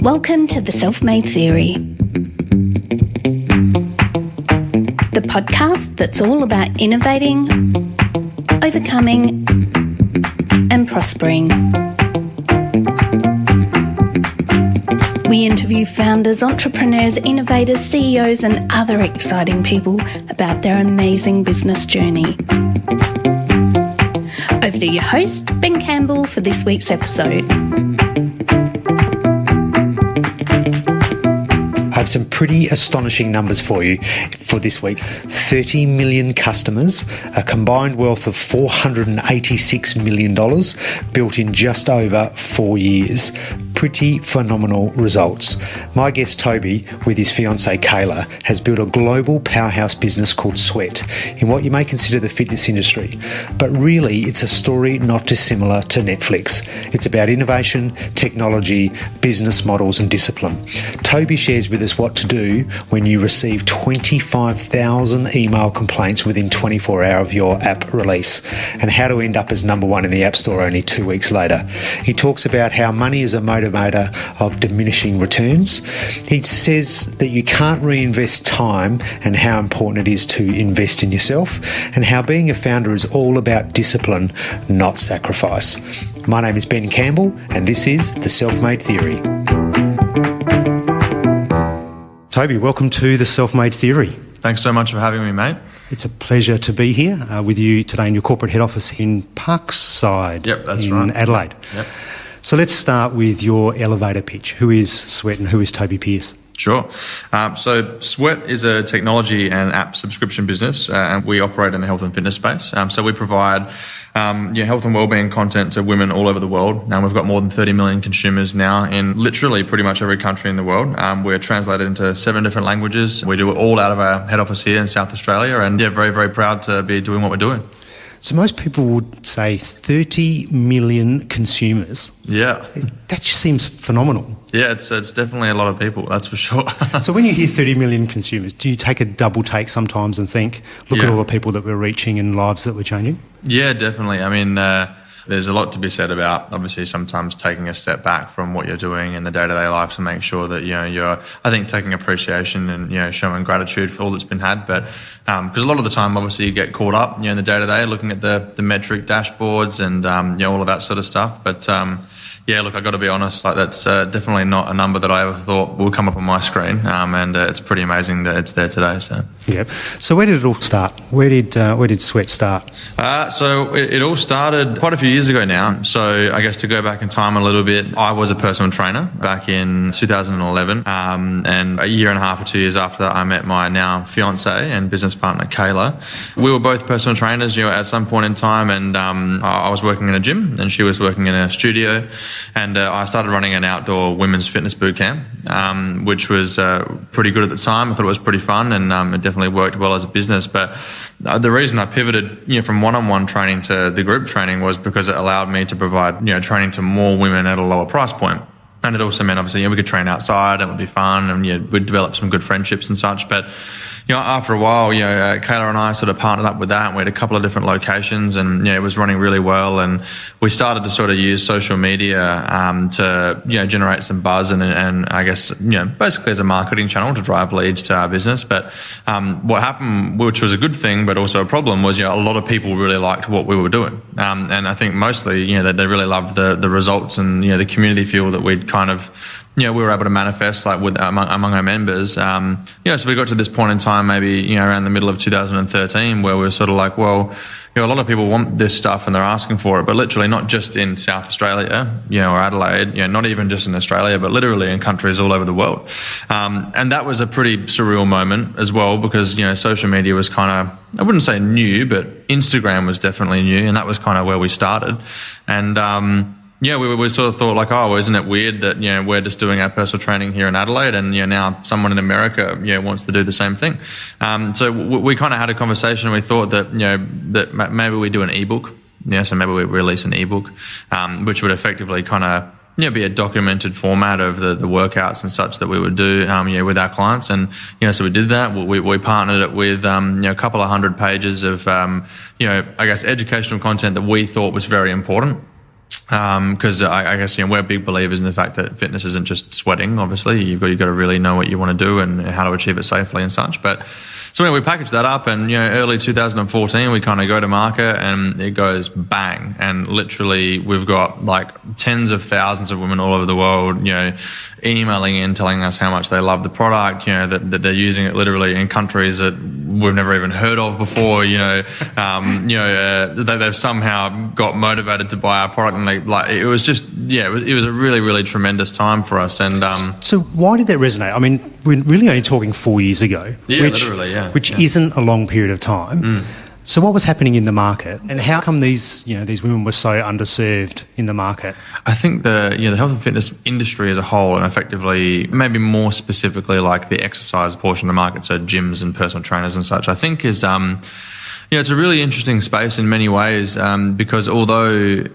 Welcome to The Self-Made Theory, the podcast that's all about innovating, overcoming, and prospering. We interview founders, entrepreneurs, innovators, CEOs, and other exciting people about their amazing business journey. Over to your host, Ben Campbell, for this week's episode. I have some pretty astonishing numbers for you for this week. 30 million customers, a combined wealth of $486 million, built in just over 4 years. Pretty phenomenal results. My guest Tobi, with his fiancé Kayla, has built a global powerhouse business called Sweat in what you may consider the fitness industry. But really, it's a story not dissimilar to Netflix. It's about innovation, technology, business models, and discipline. Tobi shares with us what to do when you receive 25,000 email complaints within 24 hours of your app release, and how to end up as number one in the App Store only 2 weeks later. He talks about how money is a motivator of diminishing returns. He says that you can't reinvest time and how important it is to invest in yourself, and how being a founder is all about discipline, not sacrifice. My name is Ben Campbell, and this is The Self-Made Theory. Tobi, welcome to The Self-Made Theory. Thanks so much for having me, mate. It's a pleasure to be here with you today in your corporate head office in Parkside. Yep, that's in right. Adelaide. Yep. So let's start with your elevator pitch. Who is Sweat and who is Tobi Pearce? Sure. So Sweat is a technology and app subscription business, and we operate in the health and fitness space. So we provide health and wellbeing content to women all over the world. We've got more than 30 million consumers now in literally pretty much every country in the world. We're translated into 7 different languages. We do it all out of our head office here in South Australia, and very, very proud to be doing what we're doing. So most people would say 30 million consumers. Yeah. That just seems phenomenal. Yeah, it's definitely a lot of people, that's for sure. So when you hear 30 million consumers, do you take a double take sometimes and think, look at all the people that we're reaching and lives that we're changing? Yeah, definitely. I mean, there's a lot to be said about, obviously, sometimes taking a step back from what you're doing in the day-to-day life to make sure that, you're, I think, taking appreciation and, showing gratitude for all that's been had. But because a lot of the time, obviously, you get caught up, in the day-to-day, looking at the metric dashboards and, all of that sort of stuff. But, yeah, look, I've got to be honest, that's definitely not a number that I ever thought would come up on my screen. And it's pretty amazing that it's there today. So. Yeah. So where did it all start? Where did Sweat start? So it all started quite a few years ago now. So I guess to go back in time a little bit, I was a personal trainer back in 2011. And a year and a half or 2 years after that, I met my now fiancé and business partner, Kayla. We were both personal trainers, at some point in time. And I was working in a gym and she was working in a studio. And I started running an outdoor women's fitness boot camp, which was pretty good at the time. I thought it was pretty fun, and it definitely worked well as a business. But the reason I pivoted, from one-on-one training to the group training was because it allowed me to provide, training to more women at a lower price point. And it also meant, obviously, we could train outside, and it would be fun, and we'd develop some good friendships and such. But after a while, Kayla and I sort of partnered up with that, and we had a couple of different locations, and it was running really well. And we started to sort of use social media to generate some buzz and I guess basically as a marketing channel to drive leads to our business. But what happened, which was a good thing but also a problem, was a lot of people really liked what we were doing, and I think mostly they really loved the results and the community feel that we'd kind of we were able to manifest with among our members. So we got to this point in time, maybe around the middle of 2013, where we were sort of like, well, a lot of people want this stuff and they're asking for it, but literally not just in South Australia, or Adelaide, not even just in Australia, but literally in countries all over the world. And that was a pretty surreal moment as well, because social media was kind of, I wouldn't say new, but Instagram was definitely new, and that was kind of where we started. And we sort of thought like, oh, isn't it weird that, we're just doing our personal training here in Adelaide, and, now someone in America, wants to do the same thing. So we kind of had a conversation, and we thought that, that maybe we do an ebook. So maybe we release an ebook, which would effectively kind of, be a documented format of the workouts and such that we would do, with our clients. And, so we did that. We partnered it with, a couple of 100 pages of, I guess educational content that we thought was very important. Because I guess we're big believers in the fact that fitness isn't just sweating. Obviously, you've got to really know what you want to do and how to achieve it safely and such. But so anyway, we packaged that up, and early 2014, we kind of go to market, and it goes bang. And literally, we've got like tens of thousands of women all over the world, emailing in, telling us how much they love the product. That they're using it literally in countries that we've never even heard of before. They've somehow got motivated to buy our product, and it was just it was a really, really tremendous time for us. And so why did that resonate? I mean, we're really only talking 4 years ago. Yeah, literally, yeah. Which isn't a long period of time. So what was happening in the market, and how come these women were so underserved in the market? I think the health and fitness industry as a whole, and effectively, maybe more specifically, like the exercise portion of the market, so gyms and personal trainers and such, I think is it's a really interesting space in many ways, because although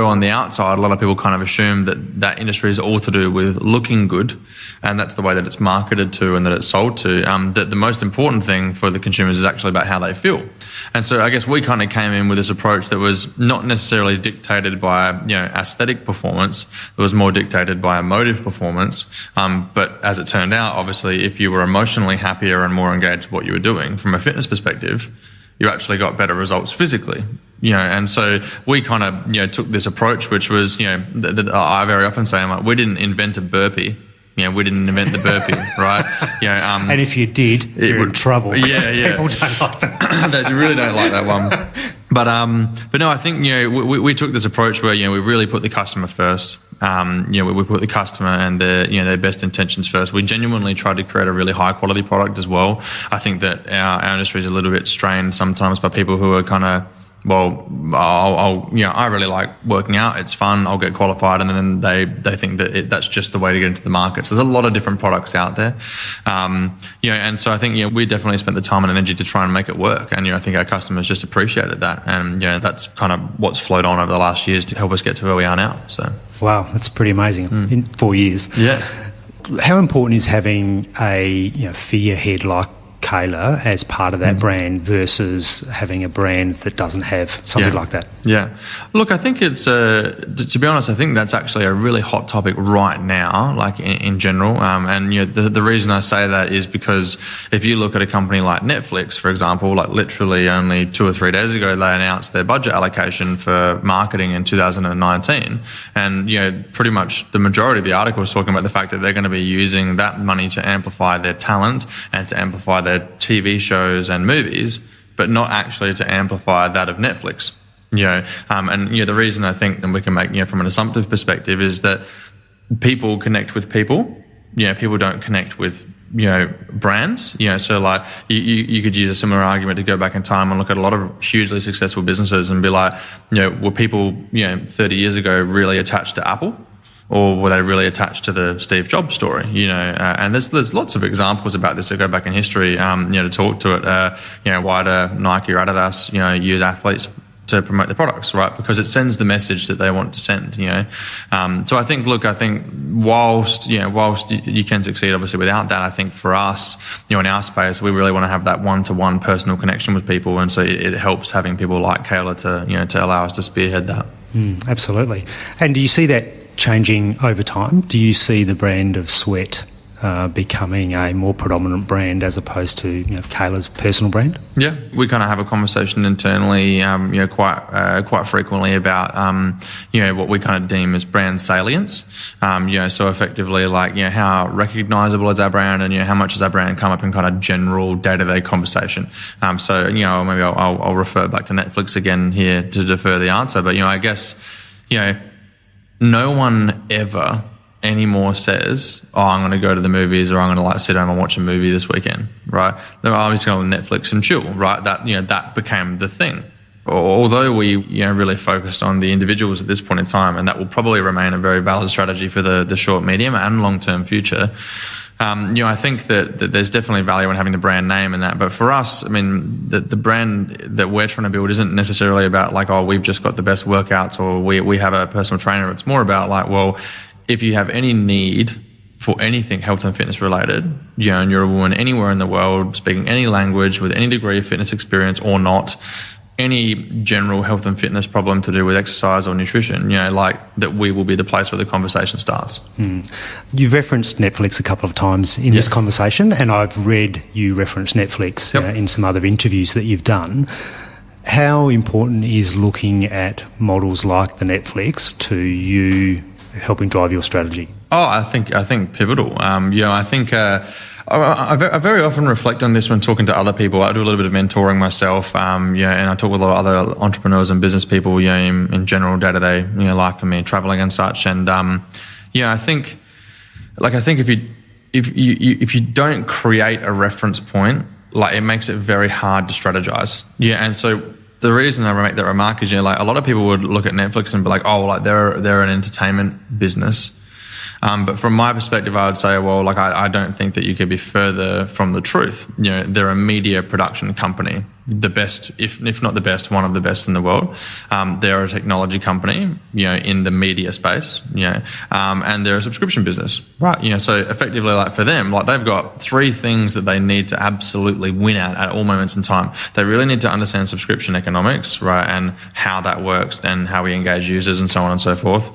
on the outside, a lot of people kind of assume that industry is all to do with looking good, and that's the way that it's marketed to and that it's sold to, that the most important thing for the consumers is actually about how they feel. And so I guess we kind of came in with this approach that was not necessarily dictated by, aesthetic performance. It was more dictated by emotive performance. But as it turned out, obviously, if you were emotionally happier and more engaged with what you were doing from a fitness perspective, you actually got better results physically, and so we kind of, took this approach, which was, I very often say, we didn't invent a burpee. We didn't invent the burpee, right? And if you did, you're in trouble. Yeah. People don't like that. They really don't like that one. But no, I think, we took this approach where, we really put the customer first. We put the customer and their best intentions first. We genuinely tried to create a really high quality product as well. I think that our industry is a little bit strained sometimes by people who are kind of, I really like working out. It's fun. I'll get qualified, and then they think that that's just the way to get into the market. So there's a lot of different products out there, and so I think we definitely spent the time and energy to try and make it work. And I think our customers just appreciated that, and that's kind of what's flowed on over the last years to help us get to where we are now. So wow, that's pretty amazing in 4 years. Yeah. How important is having a figurehead like Kayla as part of that brand versus having a brand that doesn't have something like that? Yeah. Look, I think it's, to be honest, I think that's actually a really hot topic right now, like in general. And the reason I say that is because if you look at a company like Netflix, for example, like literally only 2 or 3 days ago, they announced their budget allocation for marketing in 2019. And, pretty much the majority of the article was talking about the fact that they're going to be using that money to amplify their talent and to amplify their TV shows and movies, but not actually to amplify that of Netflix. The reason I think that we can make, from an assumptive perspective, is that people connect with people. People don't connect with, brands. So like you could use a similar argument to go back in time and look at a lot of hugely successful businesses and be like, were people, 30 years ago really attached to Apple? Or were they really attached to the Steve Jobs story? And there's lots of examples about this that go back in history, to talk to it. Why do Nike or Adidas, use athletes to promote their products, right? Because it sends the message that they want to send, So I think whilst you can succeed obviously without that, I think for us, in our space, we really want to have that one-to-one personal connection with people. And so it helps having people like Kayla to allow us to spearhead that. Absolutely. And do you see that changing over time? Do you see the brand of Sweat becoming a more predominant brand as opposed to Kayla's personal brand? Yeah, we kind of have a conversation internally, quite frequently about what we kind of deem as brand salience. So effectively, how recognisable is our brand, and how much does our brand come up in kind of general day-to-day conversation. So maybe I'll refer back to Netflix again here to defer the answer, but I guess no one ever anymore says, I'm going to go to the movies, or I'm going to sit down and watch a movie this weekend, right? I'm just going to Netflix and chill, right? That became the thing. Although we really focused on the individuals at this point in time, and that will probably remain a very valid strategy for the short, medium and long-term future. I think that there's definitely value in having the brand name in that. But for us, the brand that we're trying to build isn't necessarily about we've just got the best workouts, or we have a personal trainer. It's more about if you have any need for anything health and fitness related, and you're a woman anywhere in the world speaking any language with any degree of fitness experience or not, any general health and fitness problem to do with exercise or nutrition, like that we will be the place where the conversation starts. You've referenced Netflix a couple of times in this conversation, and I've read you reference Netflix in some other interviews that you've done. How important is looking at models like the Netflix to you helping drive your strategy? I think pivotal. I think I very often reflect on this when talking to other people. I do a little bit of mentoring myself, and I talk with a lot of other entrepreneurs and business people, in general day-to-day, life for me, traveling and such. And I think if you don't create a reference point, like it makes it very hard to strategize. And so the reason I make that remark is, like a lot of people would look at Netflix and be like, oh, like they're an entertainment business. But from my perspective, I would say, well, like I don't think that you could be further from the truth. They're a media production company, the best, if not the best, one of the best in the world. They're a technology company, in the media space, and they're a subscription business, right? So effectively, like for them, like they've got three things that they need to absolutely win at all moments in time. They really need to understand subscription economics, right, and how that works and how we engage users and so on and so forth.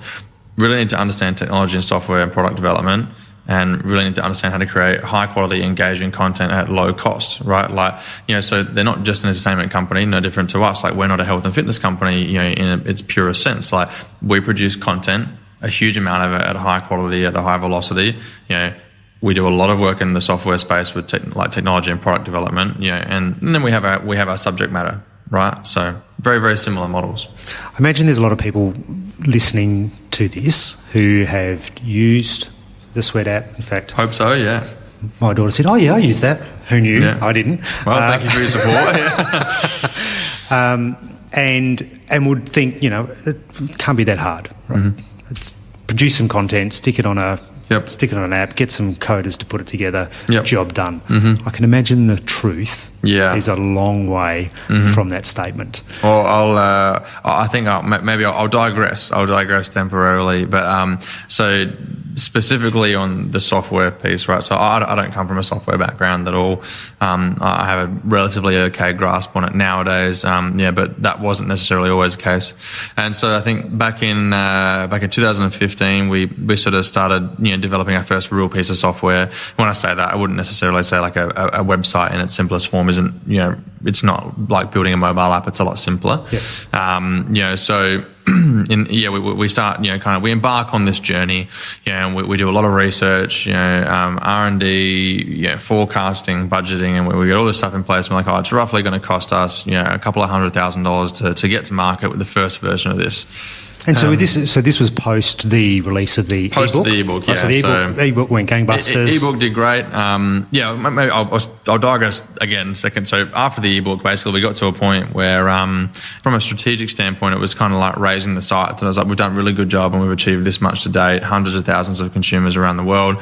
Really need to understand technology and software and product development, and really need to understand how to create high quality, engaging content at low cost, right? Like, so they're not just an entertainment company, no different to us. Like we're not a health and fitness company, in its purest sense. Like we produce content, a huge amount of it at a high quality, at a high velocity. We do a lot of work in the software space with technology and product development, and then we have our subject matter, right? So very, very similar models. I imagine there's a lot of people listening to this who have used the Sweat app. In fact, hope so. Yeah. My daughter said, "Oh yeah, I used that." Who knew? Yeah. I didn't. Well, thank you for your support. And would think, it can't be that hard. Right? Mm-hmm. It's produce some content, stick it on an app, get some coders to put it together, job done. Mm-hmm. I can imagine the truth is a long way from that statement. Well, I'll digress. I'll digress temporarily, but so specifically on the software piece, right? So I don't come from a software background at all. I have a relatively okay grasp on it nowadays. But that wasn't necessarily always the case. And so I think back in 2015, we sort of started, developing our first real piece of software. When I say that, I wouldn't necessarily say like a website in its simplest form isn't, it's not like building a mobile app. It's a lot simpler. Yeah. So we start, we embark on this journey, and we do a lot of research, R&D, forecasting, budgeting, and we get all this stuff in place. And we're like, it's roughly going to cost us, a couple of $100,000 to get to market with the first version of this. And so this was post the release of the ebook? Post the ebook, yeah. So the ebook went gangbusters. Ebook did great. Maybe I'll digress again in a second. So after the ebook, basically, we got to a point where, from a strategic standpoint, it was kind of like raising the sights. And I was like, we've done a really good job and we've achieved this much to date, hundreds of thousands of consumers around the world.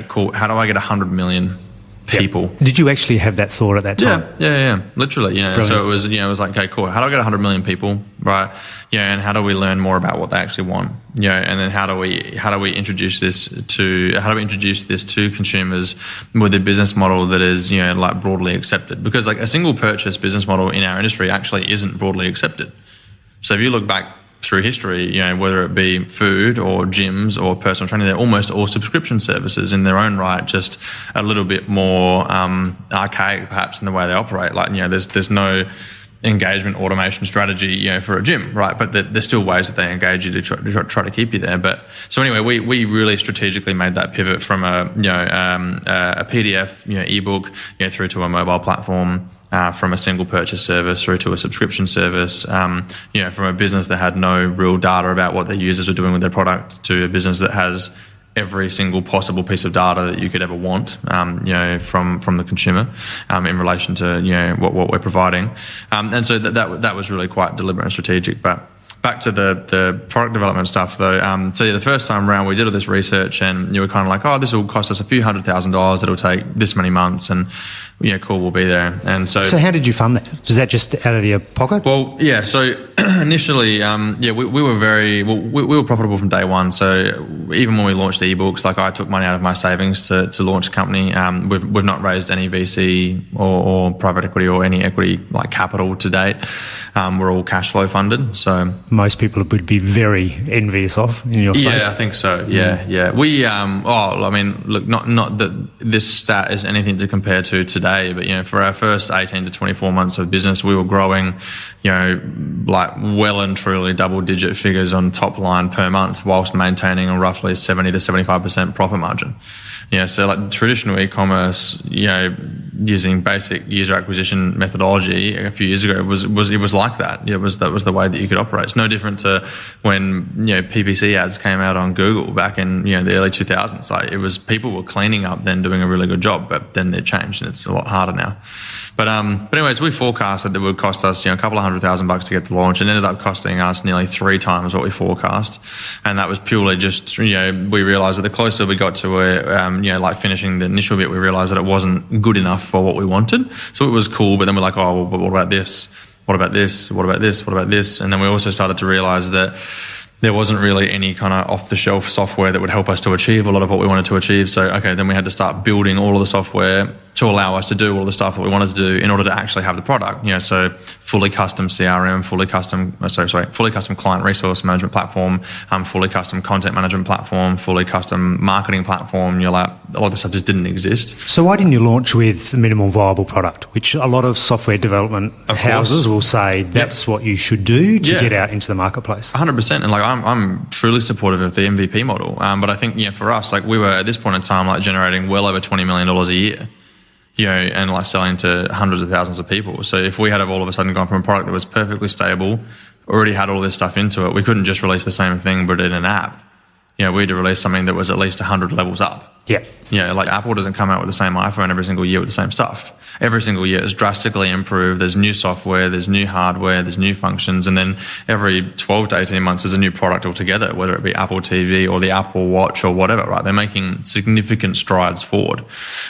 Cool. How do I get 100 million people? Yep. Did you actually have that thought at that time? Yeah. Literally, So it was, it was like, okay, cool. How do I get 100 million people, right? And how do we learn more about what they actually want? And then how do we introduce this to consumers with a business model that is, like broadly accepted? Because like a single purchase business model in our industry actually isn't broadly accepted. So if you look back through history, whether it be food or gyms or personal training, they're almost all subscription services in their own right, just a little bit more archaic perhaps in the way they operate. Like, there's no engagement automation strategy, for a gym, right? But there's still ways that they engage you to try to keep you there. But so anyway, we really strategically made that pivot from a PDF, ebook, through to a mobile platform. From a single purchase service through to a subscription service, from a business that had no real data about what their users were doing with their product to a business that has every single possible piece of data that you could ever want, from the consumer, in relation to, what we're providing. And so that was really quite deliberate and strategic. But back to the product development stuff though. The first time around we did all this research and you were kind of like, this will cost us a few $100,000. It'll take this many months. And cool, we'll be there. And so how did you fund that? Is that just out of your pocket? Well, yeah. So initially, we were profitable from day one. So even when we launched the ebooks, like I took money out of my savings to launch the company. We've not raised any VC or private equity or any equity like capital to date. We're all cash flow funded. So most people would be very envious of in your space. Yeah, I think so. Yeah. We look, not that this stat is anything to compare to today, but for our first 18 to 24 months of business, we were growing, like well and truly double-digit figures on top line per month, whilst maintaining a roughly 70 to 75% profit margin. So like traditional e-commerce, using basic user acquisition methodology a few years ago it was like that. That was the way that you could operate. It's no different to when PPC ads came out on Google back in the early 2000s. Like it was people were cleaning up then doing a really good job, but then they changed and it's a lot harder now. But anyways, we forecasted that it would cost us a couple of $100,000 to get to launch, and ended up costing us nearly 3 times what we forecast. And that was purely just we realised that the closer we got to like finishing the initial bit, we realised that it wasn't good enough for what we wanted. So it was cool, but then we're like, oh, well, but what about this? What about this? What about this? What about this? And then we also started to realise that there wasn't really any kind of off-the-shelf software that would help us to achieve a lot of what we wanted to achieve. So, okay, then we had to start building all of the software to allow us to do all the stuff that we wanted to do in order to actually have the product. So fully custom CRM, fully custom client resource management platform, fully custom content management platform, fully custom marketing platform. Like a lot of the stuff just didn't exist. So why didn't you launch with a minimal viable product, which a lot of software development houses will say that's what you should do to get out into the marketplace? 100%. And like I'm truly supportive of the MVP model. But I think for us, like we were at this point in time like generating well over $20 million a year. And like selling to hundreds of thousands of people. So if we had all of a sudden gone from a product that was perfectly stable, already had all this stuff into it, we couldn't just release the same thing but in an app. We had to release something that was at least 100 levels up. Yeah. Like Apple doesn't come out with the same iPhone every single year with the same stuff. Every single year it's drastically improved. There's new software, there's new hardware, there's new functions, and then every 12 to 18 months there's a new product altogether, whether it be Apple TV or the Apple Watch or whatever, right? They're making significant strides forward.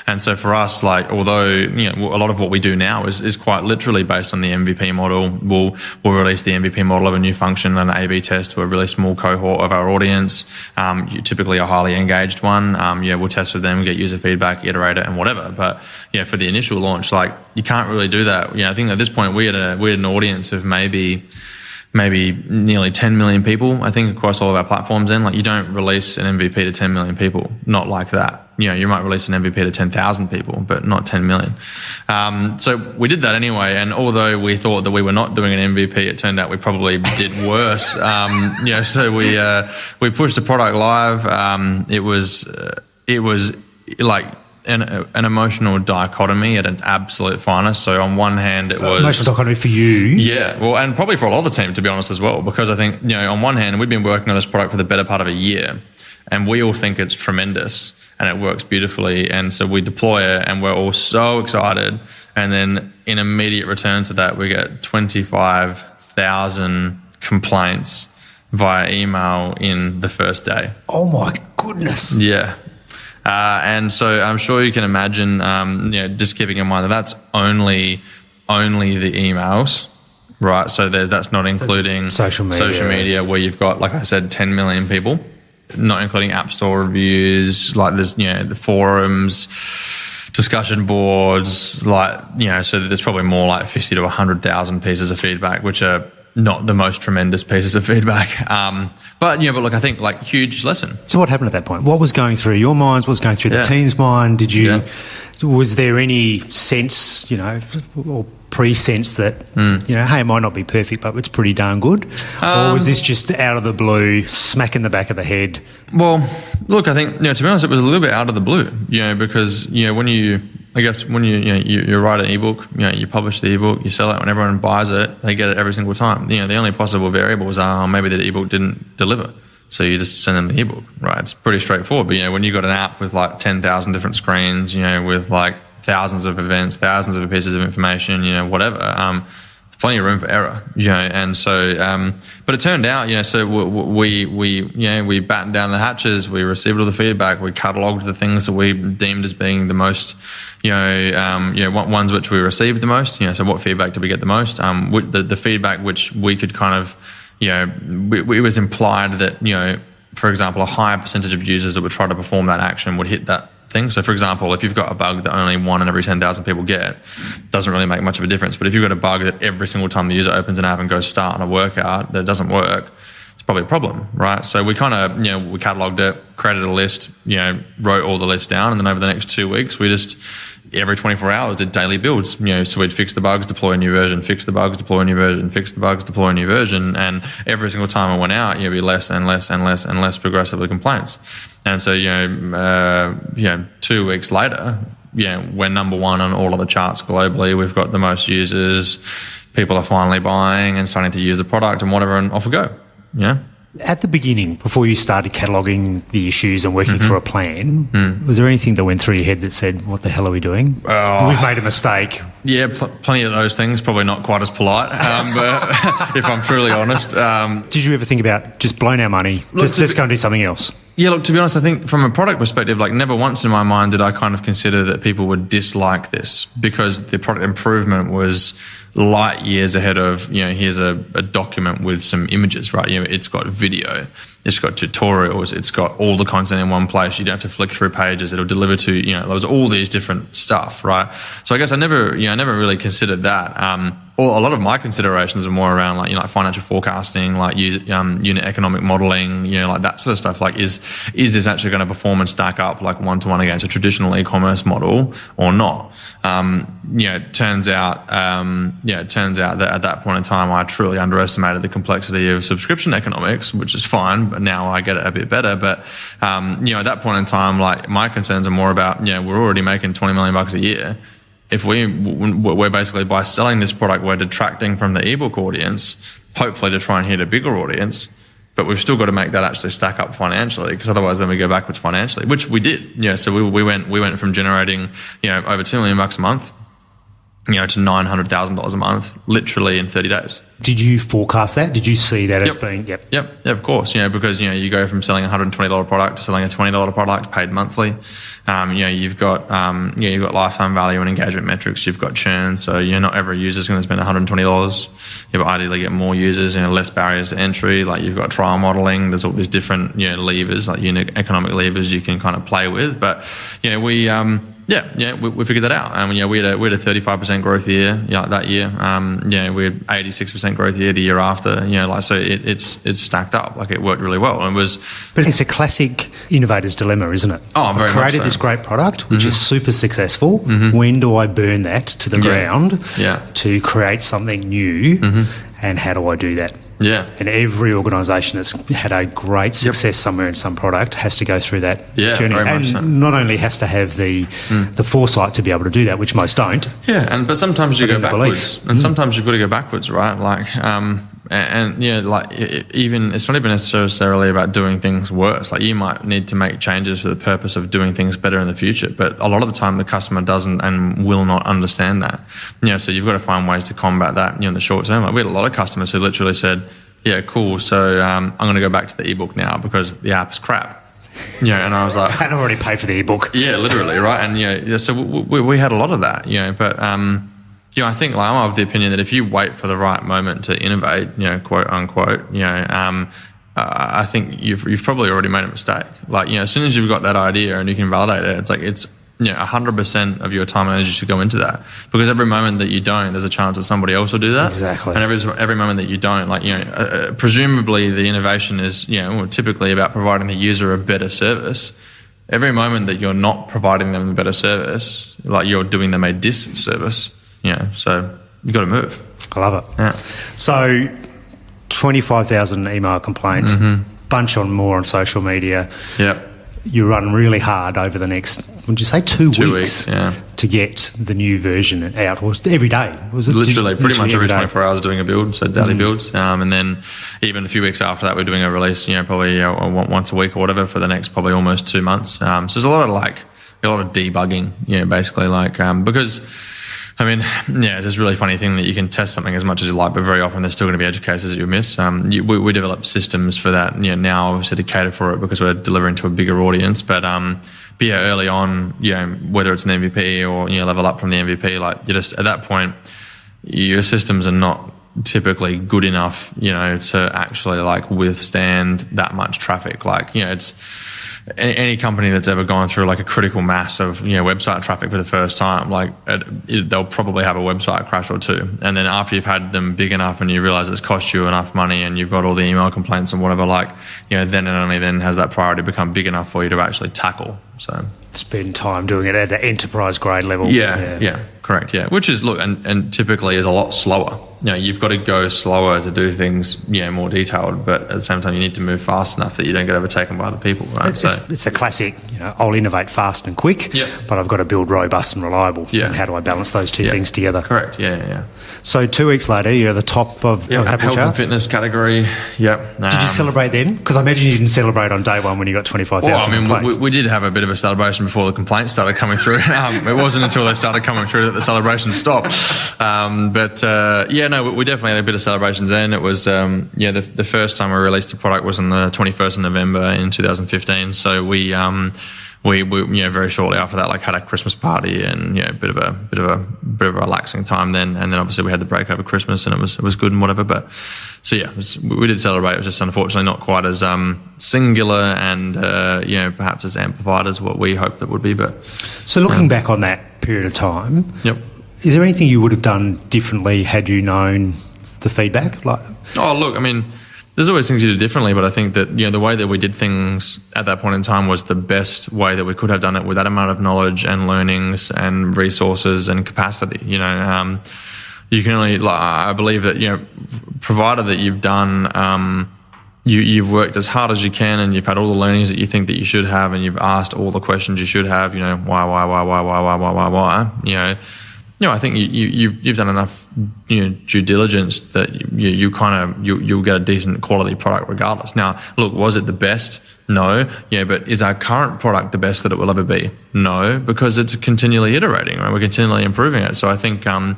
And so for us, like, although, a lot of what we do now is quite literally based on the MVP model, we'll release the MVP model of a new function and an A/B test to a really small cohort of our audience, typically a highly engaged one. We'll test with them, get user feedback, iterate it and whatever. But for the initial launch, like you can't really do that. I think at this point we had an audience of maybe nearly 10 million people, I think, across all of our platforms. And like you don't release an MVP to 10 million people, not like that. You might release an MVP to 10,000 people, but not 10 million. So we did that anyway. And although we thought that we were not doing an MVP, it turned out we probably did worse. So we pushed the product live. It was like an emotional dichotomy at an absolute finest. So on one hand, it was emotional dichotomy for you. Yeah, well, and probably for a lot of the team, to be honest, as well, because I think on one hand, we've been working on this product for the better part of a year, and we all think it's tremendous and it works beautifully, and so we deploy it, and we're all so excited, and then in immediate return to that, we get 25,000 complaints via email in the first day. Oh my goodness! Yeah. And so I'm sure you can imagine, just keeping in mind that that's only the emails, right? So that's not including social media where you've got, like I said, 10 million people, not including App Store reviews, like there's, the forums, discussion boards, like, so there's probably more like 50 to 100,000 pieces of feedback, which are not the most tremendous pieces of feedback. But look, I think like huge lesson. So what happened at that point? What was going through your minds? What was going through the team's mind? Was there any sense, or pre-sense that, hey, it might not be perfect, but it's pretty darn good? Or was this just out of the blue, smack in the back of the head? Well, look, I think, to be honest, it was a little bit out of the blue, because, when you write an ebook, you publish the ebook, you sell it, when everyone buys it, they get it every single time. The only possible variables are maybe the ebook didn't deliver. So you just send them the ebook, right? It's pretty straightforward. But, when you've got an app with like 10,000 different screens, with like thousands of events, thousands of pieces of information, whatever, plenty of room for error, and so, but it turned out, so we battened down the hatches, we received all the feedback, we catalogued the things that we deemed as being the most, ones which we received the most, so what feedback did we get the most? The feedback which we could kind of, it was implied that, for example, a higher percentage of users that would try to perform that action would hit that thing. So for example, if you've got a bug that only 1 in every 10,000 people get, doesn't really make much of a difference. But if you've got a bug that every single time the user opens an app and goes start on a workout that doesn't work, it's probably a problem, right? So we kind of, we cataloged it, created a list, wrote all the lists down, and then over the next 2 weeks, we just every 24 hours did daily builds, so we'd fix the bugs, deploy a new version, fix the bugs, deploy a new version, fix the bugs, deploy a new version, and every single time it went out, be less and less and less and less progressively complaints. And so, 2 weeks later, we're number 1 on all of the charts globally. We've got the most users. People are finally buying and starting to use the product and whatever, and off we go. Yeah. At the beginning, before you started cataloguing the issues and working through a plan, was there anything that went through your head that said, what the hell are we doing? We've made a mistake. Yeah, plenty of those things, probably not quite as polite, but if I'm truly honest. Did you ever think about just blowing our money, let's go and do something else? Yeah, look, to be honest, I think from a product perspective, never once in my mind did I kind of consider that people would dislike this, because the product improvement was light years ahead of, here's a document with some images, right? It's got video, it's got tutorials, it's got all the content in one place. You don't have to flick through pages. It'll deliver to, there was all these different stuff, right? So I guess I never really considered that. Or a lot of my considerations are more around like financial forecasting, unit economic modeling, that sort of stuff. Is this actually going to perform and stack up one-to-one against a traditional e-commerce model or not? It turns out that at that point in time, I truly underestimated the complexity of subscription economics, which is fine, but now I get it a bit better. But, at that point in time, my concerns are more about, we're already making $20 million a year. If we're basically, by selling this product, we're detracting from the ebook audience, hopefully to try and hit a bigger audience, but we've still got to make that actually stack up financially, because otherwise then we go backwards financially, which we did. So we went from generating, over $2 million a month, to $900,000 a month, literally in 30 days. Did you forecast that? Did you see that as being? Yep. Yeah, of course. Because you go from selling a $120 product to selling a $20 product paid monthly. You've got lifetime value and engagement metrics. You've got churn, so not every user is going to spend $120. You ideally get more users, less barriers to entry. You've got trial modeling. There's all these different levers, unit economic levers you can kind of play with. But we figured that out. And we had a 35% growth year, that year. We had 86% growth year the year after. So it's stacked up. It worked really well. And it was. But it's a classic innovator's dilemma, isn't it? Oh, very much so. I've created this great product, which is super successful. When do I burn that to the ground to create something new? And how do I do that? Yeah. And every organisation that's had a great success somewhere in some product has to go through that journey. And not only has to have the foresight to be able to do that, which most don't. Yeah, but sometimes you go backwards. And sometimes you've got to go backwards, right? Even it's not even necessarily about doing things worse. You might need to make changes for the purpose of doing things better in the future, but a lot of the time the customer doesn't and will not understand that. So you've got to find ways to combat that in the short term. We had a lot of customers who literally said, yeah, cool, so I'm going to go back to the ebook now because the app's crap. And I was like, I already paid for the ebook. Yeah, literally, right? And so we had a lot of that, but I think I'm of the opinion that if you wait for the right moment to innovate, quote unquote, I think you've probably already made a mistake. As soon as you've got that idea and you can validate it, it's 100% of your time and energy should go into that, because every moment that you don't, there's a chance that somebody else will do that. Exactly. And every moment that you don't, presumably the innovation is, typically about providing the user a better service. Every moment that you're not providing them a better service, you're doing them a disservice. So you've got to move. I love it. Yeah. So 25,000 email complaints, bunch more on social media. Yep. You run really hard over the next, would you say 2 weeks to get the new version out? Was every day? Was it literally pretty much every 24 hours doing a build, so daily builds. And then even a few weeks after that, we're doing a release, probably once a week or whatever for the next probably almost 2 months. So there's a lot of debugging, basically because I mean, yeah, it's this really funny thing that you can test something as much as you like, but very often there's still going to be edge cases that you miss. We develop systems for that, now obviously to cater for it because we're delivering to a bigger audience. But yeah, early on, whether it's an MVP or level up from the MVP, like you just at that point, your systems are not typically good enough, to actually like withstand that much traffic. Like, it's any company that's ever gone through like a critical mass of website traffic for the first time, like they'll probably have a website crash or two, and then after you've had them big enough and you realize it's cost you enough money and you've got all the email complaints and whatever, like then and only then has that priority become big enough for you to actually tackle. So spend time doing it at an enterprise grade level. Yeah, correct. Yeah, which is and typically is a lot slower. You've got to go slower to do things, more detailed, but at the same time, you need to move fast enough that you don't get overtaken by other people, right? It's a classic, I'll innovate fast and quick, but I've got to build robust and reliable. Yeah. And how do I balance those two things together? Correct, yeah. So 2 weeks later, you're at the top of Apple health charts. and fitness category, yep. Did you celebrate then? Because I imagine you didn't celebrate on day one when you got 25,000 complaints. We did have a bit of a celebration before the complaints started coming through. It wasn't until they started coming through that the celebration stopped. We definitely had a bit of celebrations then. It was, the first time we released the product was on the 21st of November in 2015. So we very shortly after that, like had a Christmas party and a bit of a relaxing time then, and then obviously we had the break over Christmas and it was good and whatever. But so we did celebrate. It was just unfortunately not quite as singular and perhaps as amplified as what we hoped it would be. But so looking back on that period of time, yep. Is there anything you would have done differently had you known the feedback? There's always things you do differently, but I think that the way that we did things at that point in time was the best way that we could have done it with that amount of knowledge and learnings and resources and capacity. You can only, I believe that provided that you've done, you've worked as hard as you can and you've had all the learnings that you think that you should have and you've asked all the questions you should have. Why? I think you've done enough due diligence that you'll get a decent quality product regardless. Now, look, was it the best? No. But is our current product the best that it will ever be? No, because it's continually iterating, right? We're continually improving it. So I think I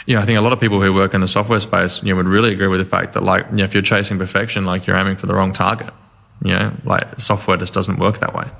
think a lot of people who work in the software space would really agree with the fact that if you're chasing perfection, you're aiming for the wrong target. Software just doesn't work that way.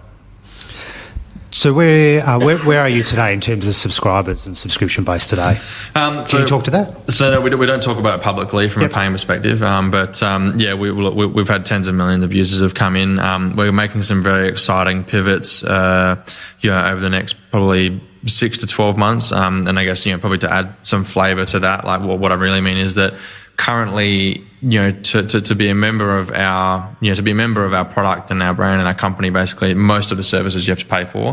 So where are you today in terms of subscribers and subscription base today? Can you talk to that? So no, we don't talk about it publicly from a paying perspective, we've had tens of millions of users have come in. We're making some very exciting pivots, over the next probably 6 to 12 months, and I guess probably to add some flavour to that, what I really mean is that currently, to be a member of our, product and our brand and our company, basically most of the services you have to pay for,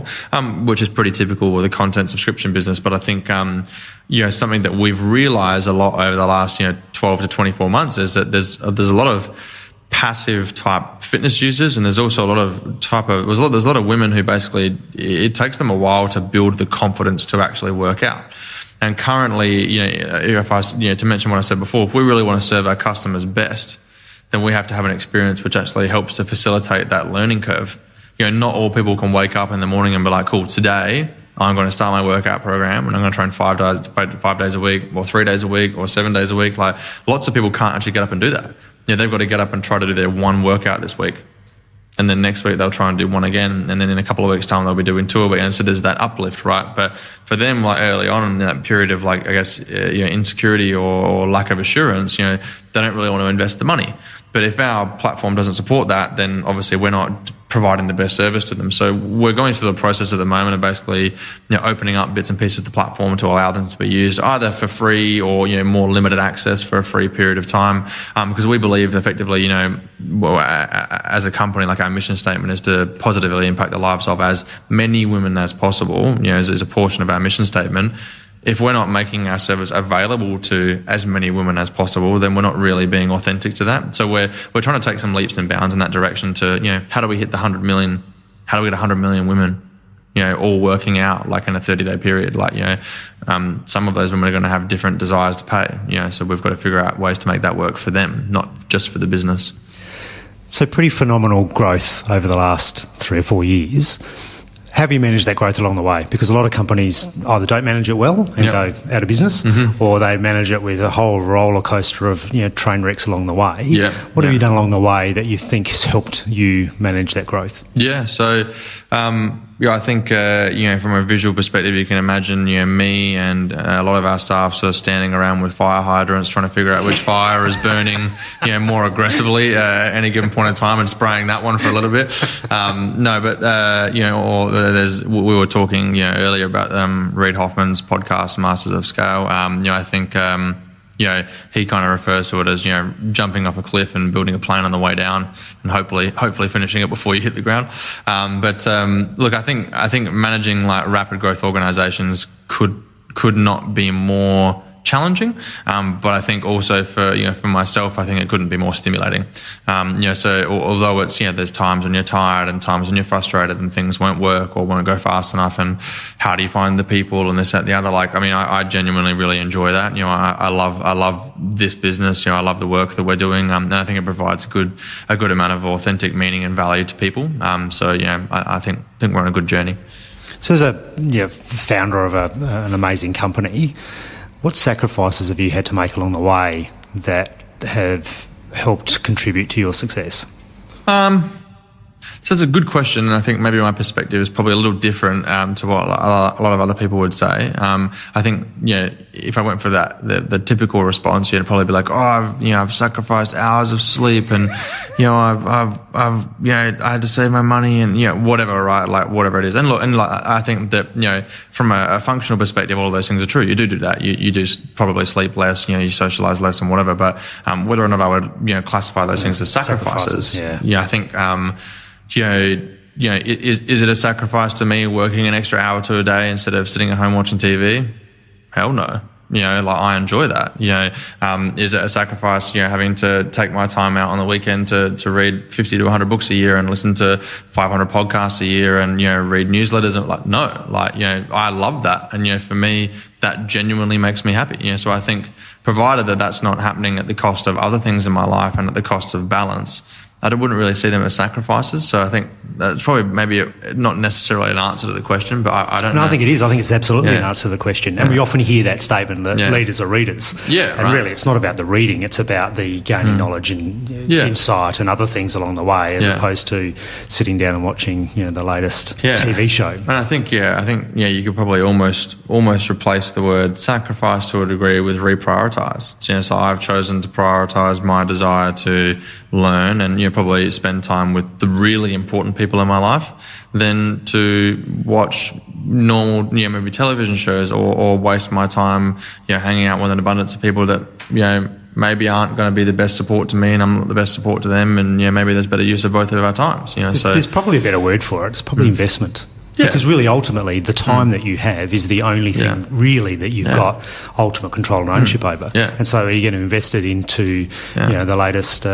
which is pretty typical with a content subscription business. But I think, something that we've realized a lot over the last, 12 to 24 months is that there's a lot of passive type fitness users, and there's also there's a lot of women who basically, it takes them a while to build the confidence to actually work out. And currently, if I, to mention what I said before, if we really want to serve our customers best, then we have to have an experience which actually helps to facilitate that learning curve. Not all people can wake up in the morning and be like, cool, today I'm going to start my workout program and I'm going to train 5 days a week or 3 days a week or 7 days a week. Like lots of people can't actually get up and do that. They've got to get up and try to do their one workout this week. And then next week they'll try and do one again, and then in a couple of weeks' time they'll be doing 2 a week, and so there's that uplift, right? But for them, early on in that period of insecurity or lack of assurance, they don't really want to invest the money. But if our platform doesn't support that, then obviously we're not providing the best service to them. So we're going through the process at the moment of basically, opening up bits and pieces of the platform to allow them to be used either for free or, more limited access for a free period of time. Because we believe effectively, as a company, our mission statement is to positively impact the lives of as many women as possible, as a portion of our mission statement. If we're not making our service available to as many women as possible, then we're not really being authentic to that. So we're trying to take some leaps and bounds in that direction to, how do we hit the 100 million? How do we get 100 million women, all working out in a 30-day period? Some of those women are going to have different desires to pay, so we've got to figure out ways to make that work for them, not just for the business. So pretty phenomenal growth over the last 3 or 4 years. Have you managed that growth along the way? Because a lot of companies either don't manage it well and go out of business, or they manage it with a whole roller coaster of train wrecks along the way. What have you done along the way that you think has helped you manage that growth? So I think from a visual perspective, you can imagine me and a lot of our staff sort of standing around with fire hydrants trying to figure out which fire is burning more aggressively at any given point in time and spraying that one for a little bit. We were talking earlier about Reid Hoffman's podcast, Masters of Scale. I think he kind of refers to it as jumping off a cliff and building a plane on the way down, and hopefully finishing it before you hit the ground. Look, I think managing like rapid growth organizations could not be more challenging, but I think also for myself, I think it couldn't be more stimulating. So although it's there's times when you're tired and times when you're frustrated and things won't work or won't go fast enough, and how do you find the people and this, that, the other. I genuinely really enjoy that. I love this business. I love the work that we're doing, and I think it provides a good amount of authentic meaning and value to people. I think we're on a good journey. So as a founder of an amazing company, what sacrifices have you had to make along the way that have helped contribute to your success? So it's a good question, and I think maybe my perspective is probably a little different to what a lot of other people would say. I think if I went for that, the typical response, you'd probably be like, I've sacrificed hours of sleep, and I had to save my money, and whatever, right? Like whatever it is. And look, I think that from a functional perspective, all of those things are true. You do that. You do probably sleep less. You socialize less and whatever. But whether or not I would classify those things as sacrifices, I think. Is it a sacrifice to me working an extra hour or two a day instead of sitting at home watching TV? Hell no. I enjoy that. Is it a sacrifice, having to take my time out on the weekend to read 50 to 100 books a year and listen to 500 podcasts a year and, read newsletters? And no, I love that. And, for me, that genuinely makes me happy. So I think provided that that's not happening at the cost of other things in my life and at the cost of balance, I wouldn't really see them as sacrifices. So I think that's probably maybe not necessarily an answer to the question, but I don't know. I think it is. I think it's absolutely an answer to the question. And we often hear that statement that leaders are readers. And really, it's not about the reading. It's about the gaining knowledge and insight and other things along the way, as opposed to sitting down and watching the latest TV show. And I think you could probably almost replace the word sacrifice to a degree with reprioritize. So I've chosen to prioritize my desire to learn and probably spend time with the really important people in my life than to watch normal maybe television shows or waste my time hanging out with an abundance of people that maybe aren't going to be the best support to me and I'm not the best support to them, and maybe there's better use of both of our times. There's probably a better word for it. It's probably investment. Because really, ultimately, the time that you have is the only thing really that you've got ultimate control and ownership over. And so are you going to invest it into the latest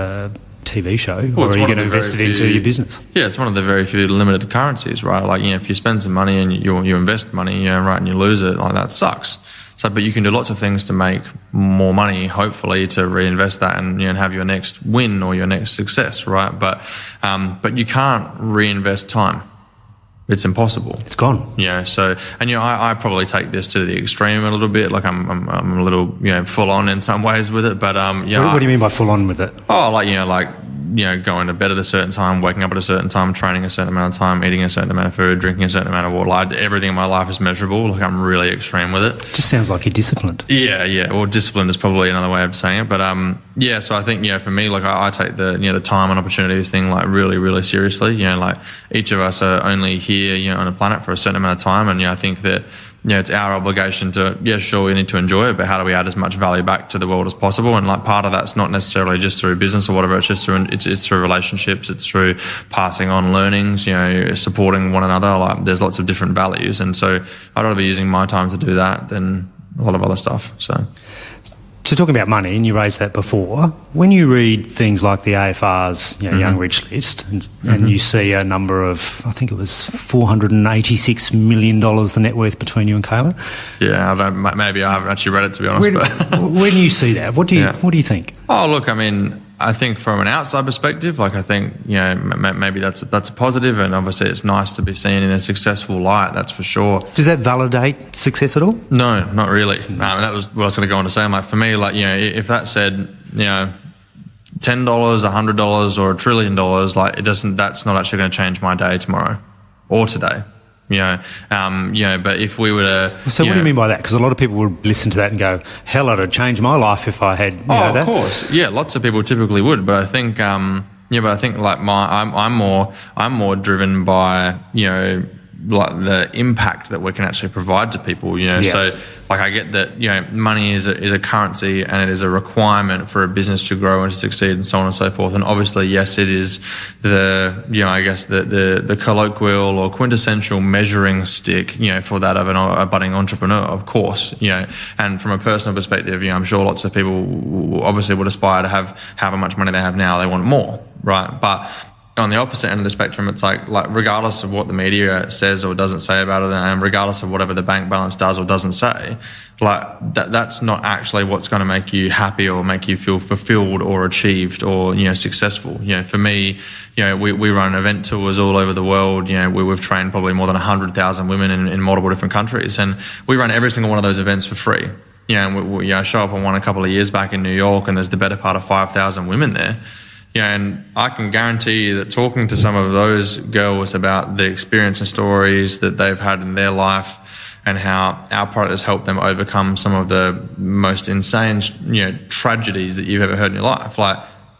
TV show, or are you going to invest it into your business? It's one of the very few limited currencies, right? If you spend some money and you invest money, and you lose it, that sucks. So, but you can do lots of things to make more money, hopefully, to reinvest that and have your next win or your next success, right? But you can't reinvest time. It's impossible. It's gone. So, and I probably take this to the extreme a little bit. Like I'm a little full on in some ways with it. But what do you mean by full on with it? Going to bed at a certain time, waking up at a certain time, training a certain amount of time, eating a certain amount of food, drinking a certain amount of water. Everything in my life is measurable. I'm really extreme with it. Just sounds like you're disciplined. Well, disciplined is probably another way of saying it. But so I think for me, I take the time and opportunities thing really, really seriously. Each of us are only here on the planet for a certain amount of time, and I think that it's our obligation to, sure, we need to enjoy it, but how do we add as much value back to the world as possible? And part of that's not necessarily just through business or whatever. It's just through it's through relationships. It's through passing on learnings. Supporting one another. There's lots of different values, and so I'd rather be using my time to do that than a lot of other stuff. So talking about money, and you raised that before, when you read things like the AFR's Young Rich list, and you see a number of, I think it was $486 million the net worth between you and Kayla. Maybe I haven't actually read it, to be honest. When you see that, what do you think? Oh, look, I mean, I think from an outside perspective, like I think, you know, maybe that's a positive, and obviously it's nice to be seen in a successful light, that's for sure. Does that validate success at all? No, not really. That was what I was going to go on to say. Like for me, like, you know, if that said, you know, $10, $100 or $1 trillion, like that's not actually going to change my day tomorrow or today. You know, but if we were to... So what do you mean by that? Because a lot of people would listen to that and go, hell, it'd change my life if I had, that. Of course. Yeah, lots of people typically would. But I think, like I'm more driven by, you know, like the impact that we can actually provide to people, you know. Yeah. So like I get that, you know, money is a currency and it is a requirement for a business to grow and to succeed and so on and so forth. And obviously, yes, it is the, you know, I guess the colloquial or quintessential measuring stick, you know, for that of a budding entrepreneur, of course, you know. And from a personal perspective, you know, I'm sure lots of people obviously would aspire to have however much money they have now, they want more, right? But on the opposite end of the spectrum, it's like regardless of what the media says or doesn't say about it, and regardless of whatever the bank balance does or doesn't say, like that's not actually what's going to make you happy or make you feel fulfilled or achieved or, you know, successful. You know, for me, you know, we run event tours all over the world. You know, we've trained probably more than 100,000 women in multiple different countries, and we run every single one of those events for free. You know, and we show up on one a couple of years back in New York, and there's the better part of 5,000 women there. Yeah, and I can guarantee you that talking to some of those girls about the experience and stories that they've had in their life and how our product has helped them overcome some of the most insane, you know, tragedies that you've ever heard in your life, like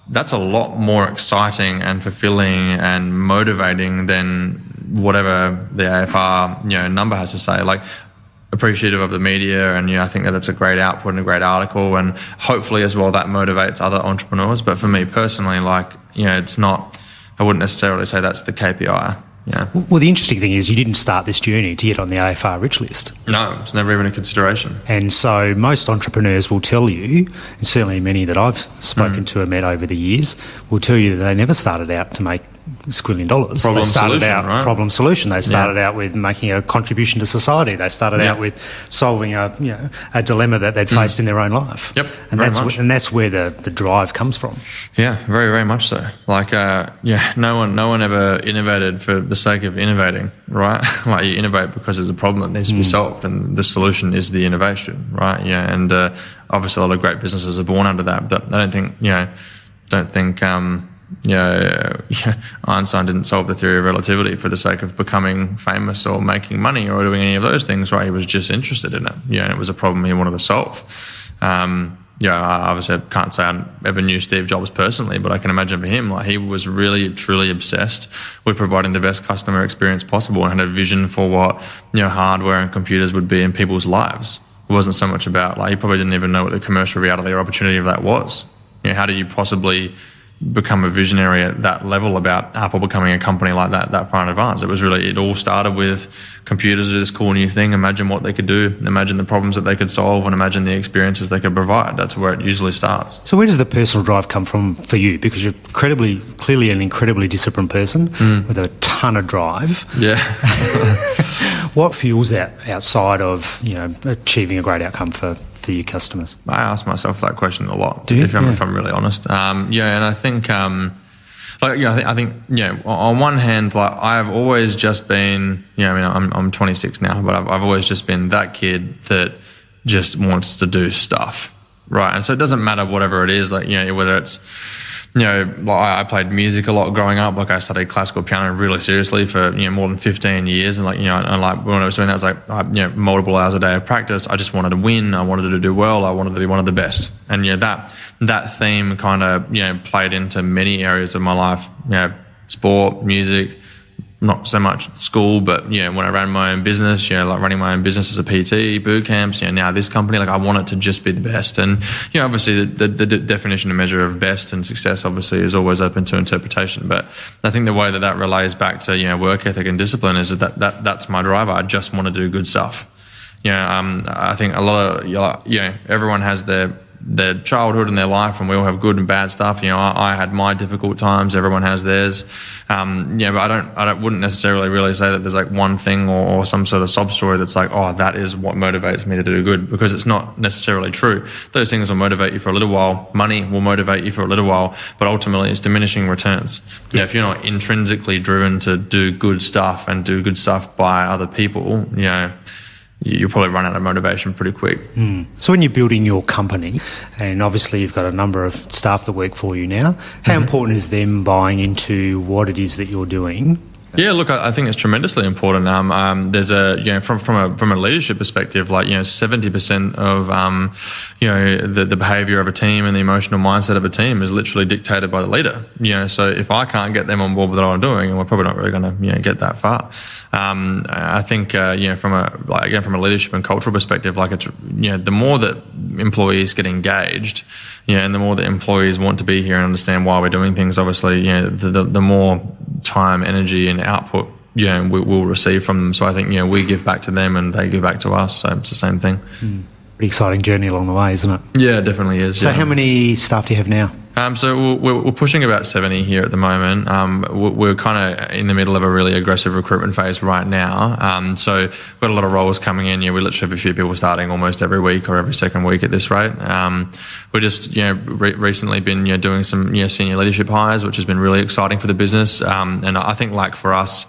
that's a lot more exciting and fulfilling and motivating than whatever the AFR, you know, number has to say. Like, appreciative of the media, and, you know, I think that that's a great output and a great article, and hopefully as well that motivates other entrepreneurs. But for me personally, like, you know, it's not, I wouldn't necessarily say that's the KPI. Yeah. Well, the interesting thing is you didn't start this journey to get on the AFR rich list. No, it's never even a consideration. And so most entrepreneurs will tell you, and certainly many that I've spoken to and met over the years, will tell you that they never started out to make $1 squillion. They started out right? Problem solution. They started out with making a contribution to society. They started out with solving a dilemma that they'd faced in their own life. Yep, and that's where the drive comes from. Yeah, very, very much so. Like, no one ever innovated for the sake of innovating, right? Like, you innovate because there's a problem that needs to be solved, and the solution is the innovation, right? Yeah, and obviously a lot of great businesses are born under that. But I don't think Einstein didn't solve the theory of relativity for the sake of becoming famous or making money or doing any of those things, right? He was just interested in it. Yeah, it was a problem he wanted to solve. I obviously can't say I ever knew Steve Jobs personally, but I can imagine for him, like, he was really, truly obsessed with providing the best customer experience possible and had a vision for what, you know, hardware and computers would be in people's lives. It wasn't so much about, like, he probably didn't even know what the commercial reality or opportunity of that was. You know, how do you possibly become a visionary at that level about Apple becoming a company like that far in advance? It was really, it all started with computers as this cool new thing. Imagine what they could do, imagine the problems that they could solve, and imagine the experiences they could provide. That's where it usually starts. So where does the personal drive come from for you? Because you're clearly an incredibly disciplined person with a ton of drive. Yeah. What fuels that outside of, you know, achieving a great outcome for your customers? I ask myself that question a lot, if I'm really honest. And I think, I think, on one hand, like, I've always just been, I'm 26 now, but I've always just been that kid that just wants to do stuff, right? And so it doesn't matter whatever it is, like, whether it's, I played music a lot growing up. Like, I studied classical piano really seriously for, more than 15 years. And when I was doing that, it was like, multiple hours a day of practice. I just wanted to win. I wanted to do well. I wanted to be one of the best. And, that theme kind of, played into many areas of my life, sport, music, not so much school, but, when I ran my own business, like running my own business as a PT, boot camps, now this company, like, I want it to just be the best. And, obviously the definition and measure of best and success obviously is always open to interpretation. But I think the way that relays back to, work ethic and discipline is that's my driver. I just want to do good stuff. I think a lot of, everyone has their their childhood and their life, and we all have good and bad stuff. I had my difficult times. Everyone has theirs. But I wouldn't necessarily really say that there's like one thing or some sort of sob story that's like, oh, that is what motivates me to do good, because it's not necessarily true. Those things will motivate you for a little while. Money will motivate you for a little while, but ultimately it's diminishing returns. If you're not intrinsically driven to do good stuff and do good stuff by other people, you'll probably run out of motivation pretty quick. So when you're building your company, and obviously you've got a number of staff that work for you now, how important is them buying into what it is that you're doing? Yeah, look, I think it's tremendously important. There's from a leadership perspective, 70% of the behaviour of a team and the emotional mindset of a team is literally dictated by the leader. So if I can't get them on board with what I'm doing, we're probably not really going to get that far. I think from a leadership and cultural perspective, it's the more that employees get engaged, and the more that employees want to be here and understand why we're doing things, obviously, the more time, energy, and output, we'll receive from them. So I think, we give back to them and they give back to us. So it's the same thing. Pretty exciting journey along the way, isn't it? Yeah, it definitely is. So how many staff do you have now? So we're pushing about 70 here at the moment. We're kind of in the middle of a really aggressive recruitment phase right now. So we've got a lot of roles coming in. We literally have a few people starting almost every week or every second week at this rate. We're just, recently been doing some senior leadership hires, which has been really exciting for the business. And I think for us,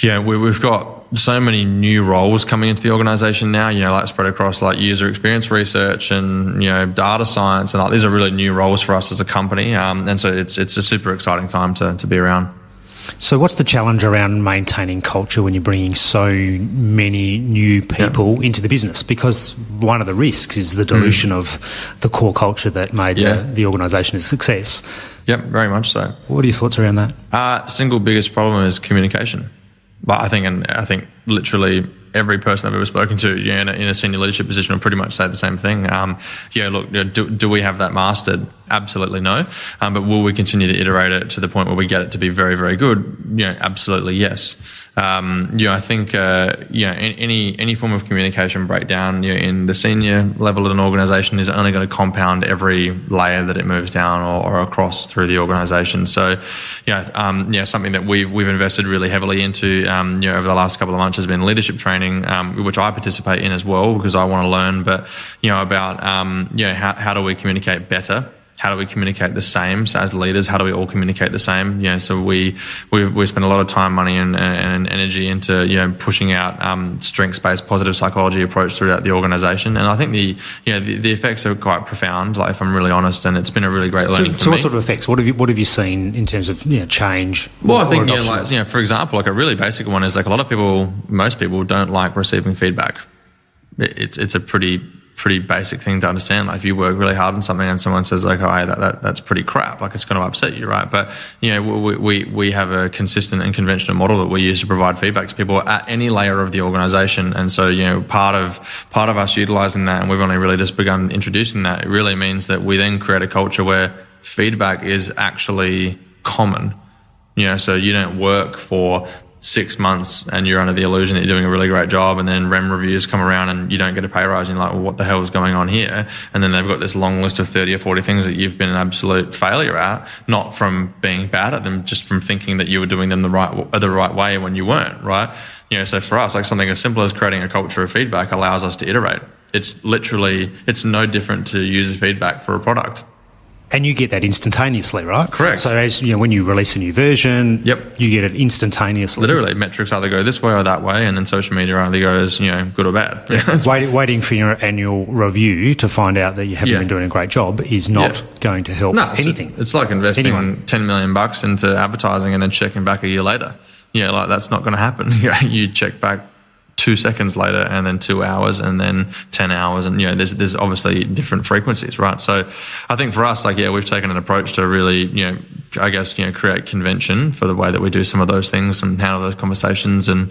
we've got so many new roles coming into the organisation now, spread across user experience research and, data science. And these are really new roles for us as a company. And so it's a super exciting time to be around. So what's the challenge around maintaining culture when you're bringing so many new people into the business? Because one of the risks is the dilution of the core culture that made the organisation a success. Yep, very much so. What are your thoughts around that? Single biggest problem is communication. But I think literally every person I've ever spoken to in a senior leadership position will pretty much say the same thing. Do we have that mastered? Absolutely no. But will we continue to iterate it to the point where we get it to be very, very good? Absolutely yes. I think any form of communication breakdown in the senior level of an organisation is only going to compound every layer that it moves down or across through the organisation. So something that we've invested really heavily into over the last couple of months has been leadership training, which I participate in as well because I want to learn. But about how do we communicate better? How do we communicate the same? So as leaders, how do we all communicate the same? So we spend a lot of time, money, and energy into pushing out strengths-based positive psychology approach throughout the organisation. And I think the effects are quite profound. If I'm really honest, and it's been a really great learning for me. So what sort of effects? What have you seen in terms of change? Well, I think for example, a really basic one is most people don't like receiving feedback. It's a pretty basic thing to understand. If you work really hard on something and someone says hey, that's pretty crap, it's going to upset you, right? But we have a consistent and conventional model that we use to provide feedback to people at any layer of the organisation. And so part of us utilising that, and we've only really just begun introducing that, it really means that we then create a culture where feedback is actually common. So you don't work for 6 months and you're under the illusion that you're doing a really great job, and then REM reviews come around and you don't get a pay rise and you're like, well, what the hell is going on here? And then they've got this long list of 30 or 40 things that you've been an absolute failure at, not from being bad at them, just from thinking that you were doing them the right way when you weren't, right? So for us, something as simple as creating a culture of feedback allows us to iterate. It's no different to user feedback for a product. And you get that instantaneously, right? Correct. So as when you release a new version, you get it instantaneously. Literally, metrics either go this way or that way, and then social media either goes, good or bad. Waiting for your annual review to find out that you haven't been doing a great job is not going to help anything. It's like investing $10 million into advertising and then checking back a year later. That's not going to happen. You check back 2 seconds later, and then 2 hours, and then 10 hours, and there's obviously different frequencies, right? So I think for us, we've taken an approach to really, create convention for the way that we do some of those things and handle those conversations and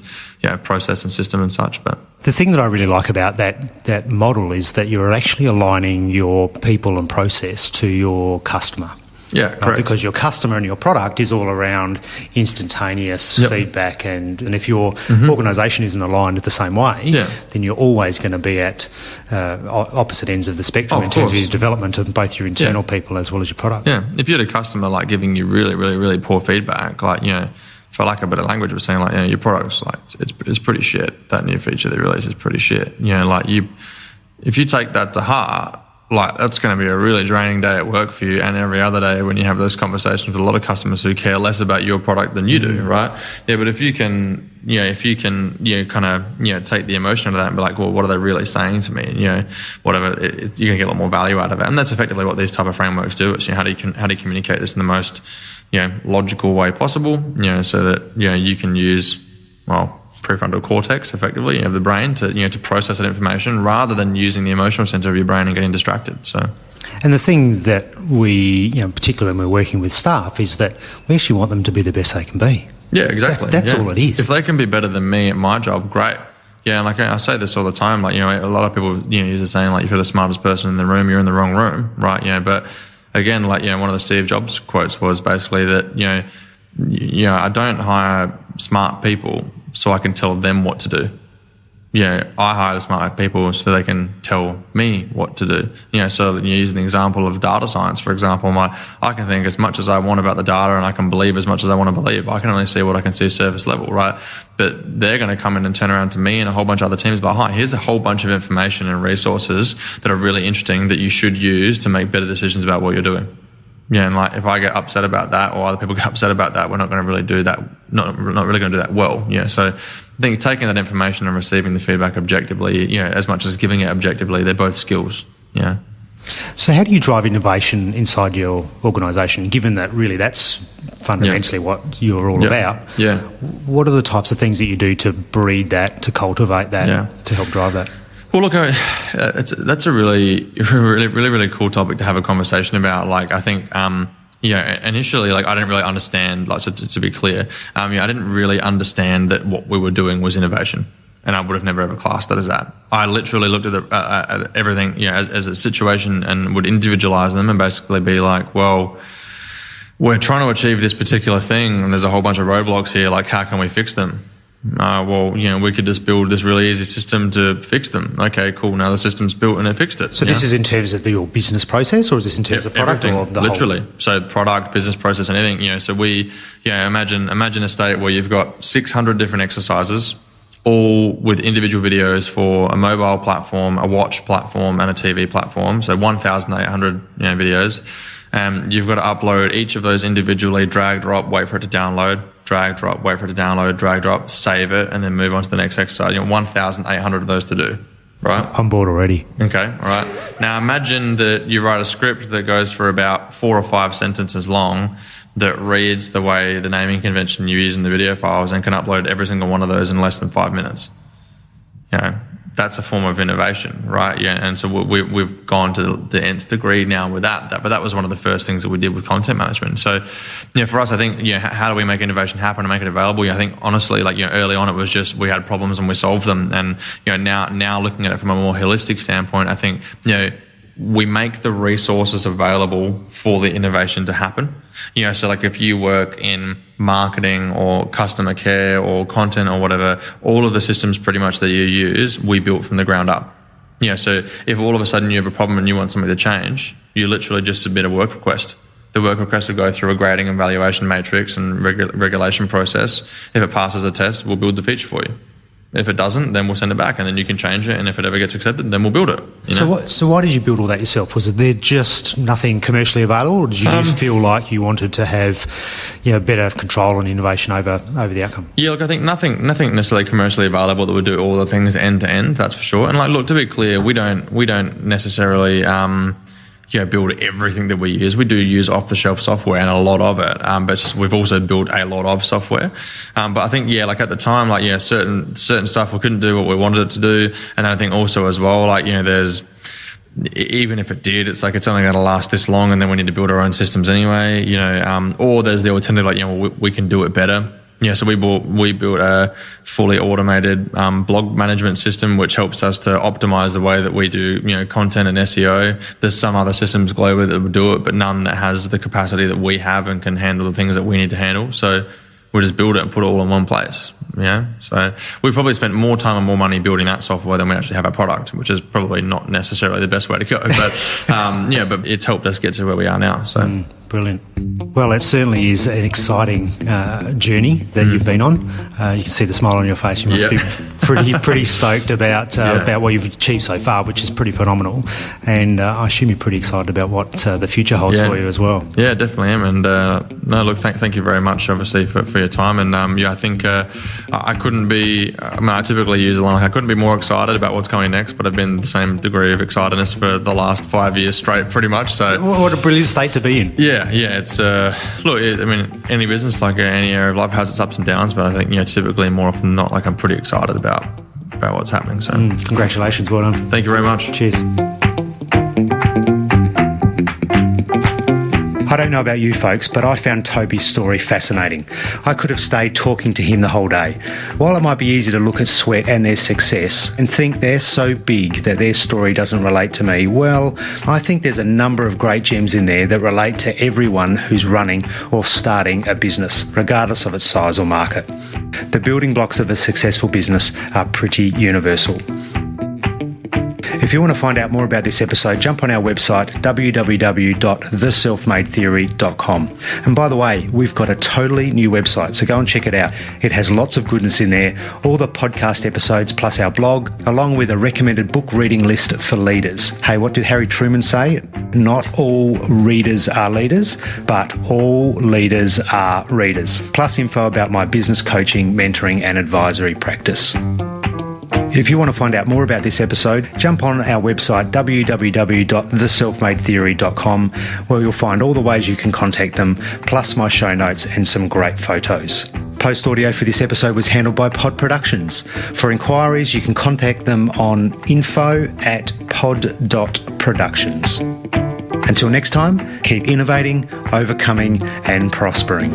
process and system and such. But the thing that I really like about that model is that you're actually aligning your people and process to your customer. Yeah, correct. Because your customer and your product is all around instantaneous feedback, and if your organisation isn't aligned the same way, then you're always going to be at opposite ends of the spectrum in terms of your development of both your internal people as well as your product. Yeah, if you had a customer like giving you really, really, really poor feedback, like, you know, for lack of a better language, we're saying like, you know, your product's like, it's pretty shit. That new feature they released is pretty shit. You know, like if you take that to heart, like that's going to be a really draining day at work for you, and every other day when you have those conversations with a lot of customers who care less about your product than you do, right? Yeah, but if you can kind of take the emotion of that and be like, well, what are they really saying to me? You know, whatever, you're going to get a lot more value out of it, and that's effectively what these type of frameworks do. It's, you know, how do you communicate this in the most, you know, logical way possible, you know, so that, you know, you can use, well, prefrontal cortex effectively of the brain to process that information rather than using the emotional center of your brain and getting distracted. So, and the thing that we, you know, particularly when we're working with staff, is that we actually want them to be the best they can be. Yeah, exactly. That's all it is. If they can be better than me at my job, great. Yeah, and like I say this all the time, like, you know, a lot of people, you know, use the saying, like, if you're the smartest person in the room, you're in the wrong room, right? You know, but again, like, you know, one of the Steve Jobs quotes was basically that, you know, I don't hire smart people so I can tell them what to do. Yeah, I hire the smart people so they can tell me what to do. You know, so you use the example of data science, for example. I can think as much as I want about the data, and I can believe as much as I want to believe. I can only see what I can see surface level, right? But they're going to come in and turn around to me and a whole bunch of other teams about, hi, here's a whole bunch of information and resources that are really interesting that you should use to make better decisions about what you're doing. Yeah, and like if I get upset about that, or other people get upset about that, we're not going to really do that. Not really going to do that well. Yeah, so I think taking that information and receiving the feedback objectively, you know, as much as giving it objectively, they're both skills. Yeah. So how do you drive innovation inside your organisation? Given that really that's fundamentally what you're all about. Yeah. What are the types of things that you do to breed that, to cultivate that, to help drive that? Well, look, that's a really cool topic to have a conversation about. Like, I think, initially, like, I didn't really understand, like, so to be clear, I didn't really understand that what we were doing was innovation, and I would have never ever classed that as that. I literally looked at everything, you know, as a situation, and would individualize them and basically be like, well, we're trying to achieve this particular thing, and there's a whole bunch of roadblocks here. Like, how can we fix them? Well, you know, we could just build this really easy system to fix them. Okay, cool. Now the system's built and it fixed it. So this is in terms of your business process, or is this in terms of product? Everything, or the literally. whole? So product, business process, anything. You know, so imagine a state where you've got 600 different exercises, all with individual videos for a mobile platform, a watch platform, and a TV platform. So 1,800 videos. You've got to upload each of those individually, drag, drop, wait for it to download, drag, drop, wait for it to download, drag, drop, save it, and then move on to the next exercise. You know, 1,800 of those to do, right? I'm bored already. Okay, all right. Now imagine that you write a script that goes for about 4 or 5 sentences long that reads the way the naming convention you use in the video files and can upload every single one of those in less than 5 minutes. You know, that's a form of innovation, right? Yeah, and so we've gone to the nth degree now with that. But that was one of the first things that we did with content management. So, you know, for us, I think, you know, how do we make innovation happen and make it available? I think honestly, like, you know, early on it was just we had problems and we solved them. And, you know, now looking at it from a more holistic standpoint, I think, you know, we make the resources available for the innovation to happen. You know, so like if you work in marketing or customer care or content or whatever, all of the systems pretty much that you use, we built from the ground up. You know, so if all of a sudden you have a problem and you want something to change, you literally just submit a work request. The work request will go through a grading and valuation matrix and regulation process. If it passes a test, we'll build the feature for you. If it doesn't, then we'll send it back, and then you can change it. And if it ever gets accepted, then we'll build it. You know? So why did you build all that yourself? Was it there just nothing commercially available, or did you just feel like you wanted to have, you know, better control and innovation over the outcome? Yeah, look, I think nothing necessarily commercially available that would do all the things end to end. That's for sure. And like, look, to be clear, we don't necessarily build everything that we use. We do use off-the-shelf software and a lot of it, but it's just we've also built a lot of software. But I think, like at the time, like, certain stuff we couldn't do what we wanted it to do. And then I think also as well, like, there's, even if it did, it's like it's only going to last this long, and then we need to build our own systems anyway, or there's the alternative, like, we can do it better. Yeah, so we built a fully automated blog management system, which helps us to optimize the way that we do, content and SEO. There's some other systems globally that will do it, but none that has the capacity that we have and can handle the things that we need to handle. So we just build it and put it all in one place. Yeah. So we probably spent more time and more money building that software than we actually have our product, which is probably not necessarily the best way to go. But but it's helped us get to where we are now. So brilliant. Well, it certainly is an exciting journey that you've been on. You can see the smile on your face. You must be pretty stoked about what you've achieved so far, which is pretty phenomenal. And I assume you're pretty excited about what the future holds for you as well. Yeah, definitely am. And thank you very much, obviously, for your time. And I think I couldn't be. I typically use a line. I couldn't be more excited about what's coming next. But I've been the same degree of excitedness for the last 5 years straight, pretty much. So what a brilliant state to be in. Yeah. It's any business, like any area of life, has its ups and downs. But I think typically more often than not, like I'm pretty excited about what's happening. So congratulations, well done. Thank you very much. Cheers. I don't know about you folks, but I found Tobi's story fascinating. I could have stayed talking to him the whole day. While it might be easy to look at Sweat and their success and think they're so big that their story doesn't relate to me, well, I think there's a number of great gems in there that relate to everyone who's running or starting a business, regardless of its size or market. The building blocks of a successful business are pretty universal. If you want to find out more about this episode, jump on our website, www.theselfmadetheory.com. And by the way, we've got a totally new website, so go and check it out. It has lots of goodness in there, all the podcast episodes plus our blog, along with a recommended book reading list for leaders. Hey, what did Harry Truman say? Not all readers are leaders, but all leaders are readers. Plus info about my business coaching, mentoring and advisory practice. If you want to find out more about this episode, jump on our website, www.theselfmadetheory.com, where you'll find all the ways you can contact them, plus my show notes and some great photos. Post audio for this episode was handled by Pod Productions. For inquiries, you can contact them on info@pod.productions. Until next time, keep innovating, overcoming, and prospering.